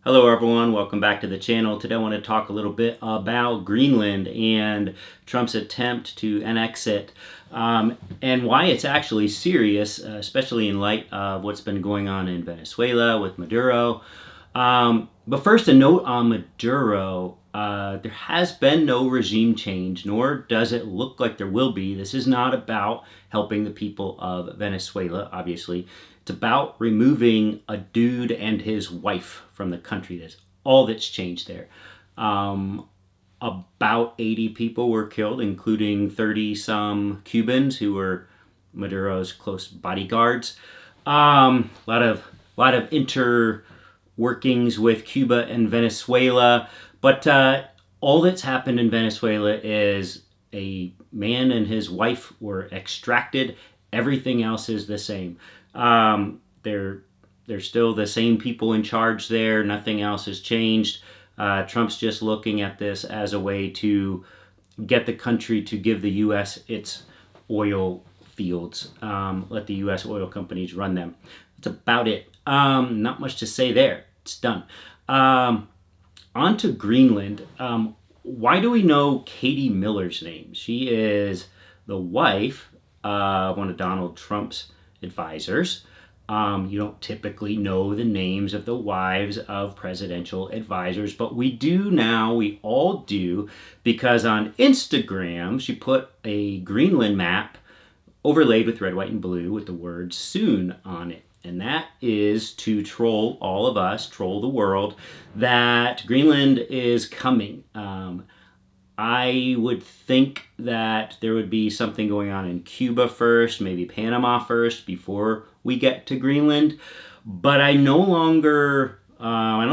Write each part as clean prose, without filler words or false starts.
Hello everyone, welcome back to the channel. Today I want to talk a little bit about Greenland and Trump's attempt to annex it and why it's actually serious, especially in light of what's been going on in Venezuela with Maduro. But first, a note on Maduro. There has been no regime change, nor does it look like there will be. This is not about helping the people of Venezuela, obviously. It's about removing a dude and his wife from the country. That's all that's changed there. About 80 people were killed, including 30 some Cubans who were Maduro's close bodyguards. A lot of interworkings with Cuba and Venezuela, but all that's happened in Venezuela is a man and his wife were extracted. Everything else is the same. They're still the same people in charge there. Nothing else has changed. Trump's just looking at this as a way to get the country to give the U.S. its oil fields. Let the U.S. oil companies run them. That's about it. Not much to say there. It's done. On to Greenland. Why do we know Katie Miller's name? She is the wife of one of Donald Trump's advisors. You don't typically know the names of the wives of presidential advisors, but we do now, we all do, because on Instagram she put a Greenland map overlaid with red, white, and blue with the word soon on it. And that is to troll all of us, troll the world, that Greenland is coming. I would think that there would be something going on in Cuba first, maybe Panama first, before we get to Greenland. But I don't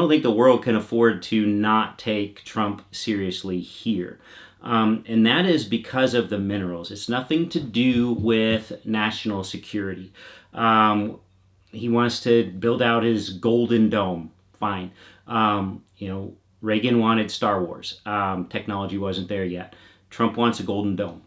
think the world can afford to not take Trump seriously here. And that is because of the minerals. It's nothing to do with national security. He wants to build out his golden dome. Fine. Reagan wanted Star Wars. Technology wasn't there yet. Trump wants a golden dome.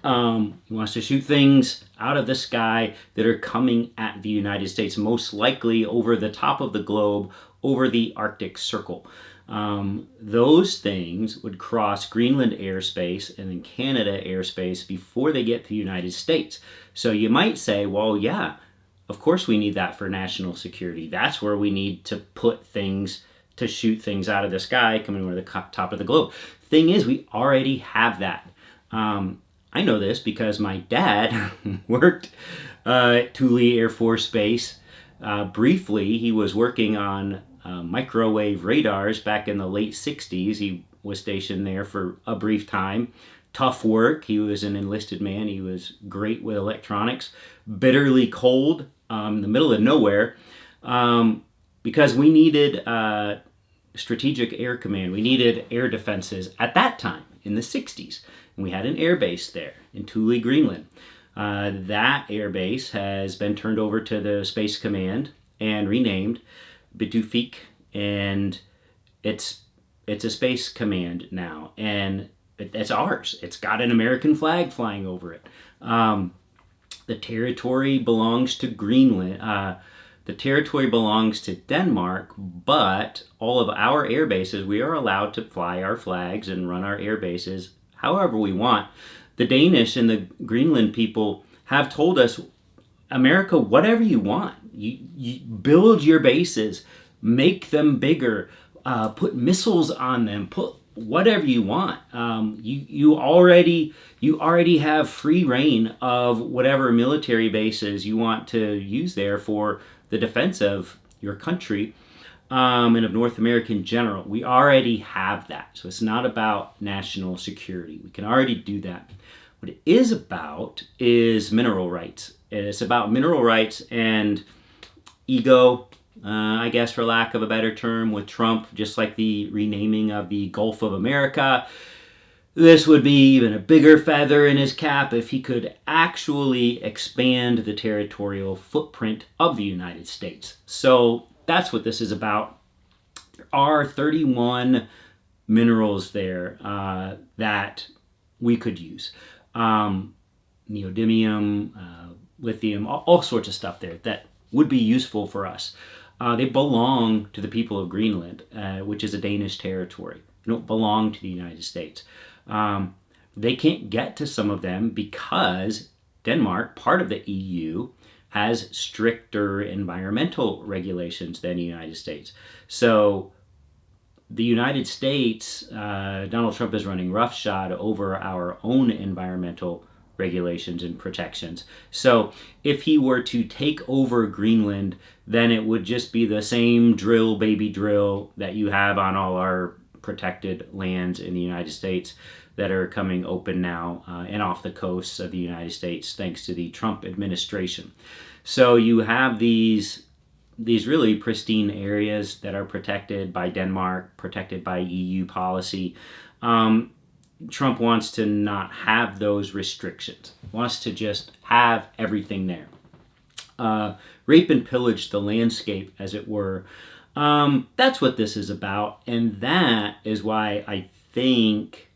He wants to shoot things out of the sky that are coming at the United States, most likely over the top of the globe, over the Arctic Circle. Those things would cross Greenland airspace and then Canada airspace before they get to the United States. So you might say, well, yeah, of course we need that for national security. That's where we need to put things to shoot things out of the sky coming over the top of the globe. Thing is, we already have that. I know this because my dad worked at Thule Air Force Base. Briefly, he was working on microwave radars back in the late 60s. He was stationed there for a brief time. Tough work. He was an enlisted man. He was great with electronics. Bitterly cold in the middle of nowhere because we needed Strategic Air Command. We needed air defenses at that time in the 60s. And we had an air base there in Thule, Greenland. That air base has been turned over to the Space Command and renamed Bitufik, and it's a Space Command now, and it's ours. It's got an American flag flying over it. The territory belongs to Greenland. The territory belongs to Denmark, but all of our air bases, we are allowed to fly our flags and run our air bases however we want. The Danish and the Greenland people have told us, America, whatever you want. You build your bases, make them bigger, put missiles on them, put whatever you want. You already have free reign of whatever military bases you want to use there for the defense of your country and of North America in general. We already have that. So it's not about national security. We can already do that. What it is about is mineral rights. It's about mineral rights and ego, I guess, for lack of a better term, with Trump, just like the renaming of the Gulf of America. This would be even a bigger feather in his cap if he could actually expand the territorial footprint of the United States. So that's what this is about. There are 31 minerals there that we could use. Neodymium, lithium, all sorts of stuff there that would be useful for us. They belong to the people of Greenland, which is a Danish territory. They don't belong to the United States. They can't get to some of them because Denmark, part of the EU, has stricter environmental regulations than the United States. So the United States, Donald Trump is running roughshod over our own environmental regulations and protections. So if he were to take over Greenland, then it would just be the same drill, baby drill, that you have on all our protected lands in the United States that are coming open now and off the coasts of the United States thanks to the Trump administration. So you have these really pristine areas that are protected by Denmark, protected by EU policy. Trump wants to not have those restrictions, wants to just have everything there. Rape and pillage the landscape, as it were. That's what this is about, and that is why I think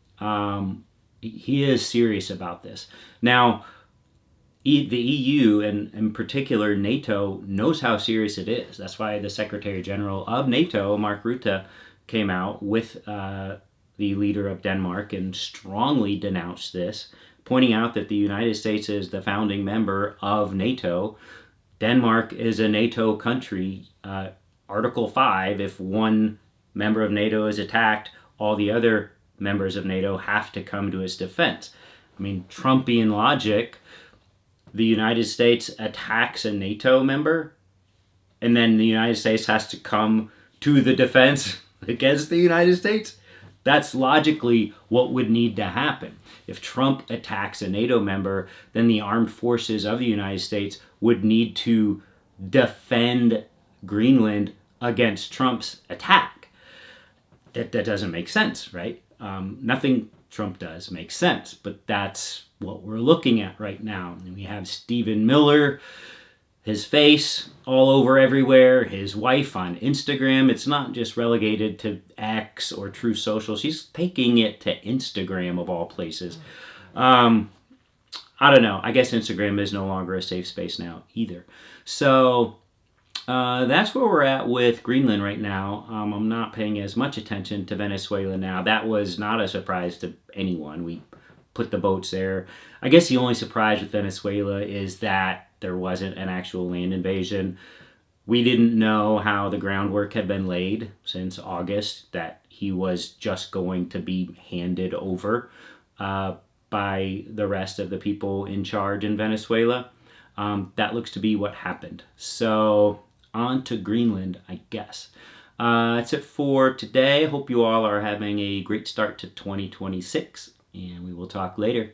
he is serious about this. Now, the EU, and in particular NATO, knows how serious it is. That's why the Secretary General of NATO, Mark Rutte, came out with the leader of Denmark and strongly denounced this, pointing out that the United States is the founding member of NATO. Denmark is a NATO country. Article 5, if one member of NATO is attacked, all the other members of NATO have to come to its defense. I mean, Trumpian logic, the United States attacks a NATO member, and then the United States has to come to the defense against the United States? That's logically what would need to happen. If Trump attacks a NATO member, then the armed forces of the United States would need to defend Greenland against Trump's attack. That doesn't make sense, right? Nothing Trump does makes sense, but that's what we're looking at right now. And we have Stephen Miller, his face all over everywhere, his wife on Instagram. It's not just relegated to X or True Social. She's taking it to Instagram, of all places. I don't know. I guess Instagram is no longer a safe space now either. So that's where we're at with Greenland right now. I'm not paying as much attention to Venezuela now. That was not a surprise to anyone. We put the boats there. I guess the only surprise with Venezuela is that there wasn't an actual land invasion. We didn't know how the groundwork had been laid since August, that he was just going to be handed over by the rest of the people in charge in Venezuela. That looks to be what happened. So on to Greenland, I guess. That's it for today. Hope you all are having a great start to 2026, and we will talk later.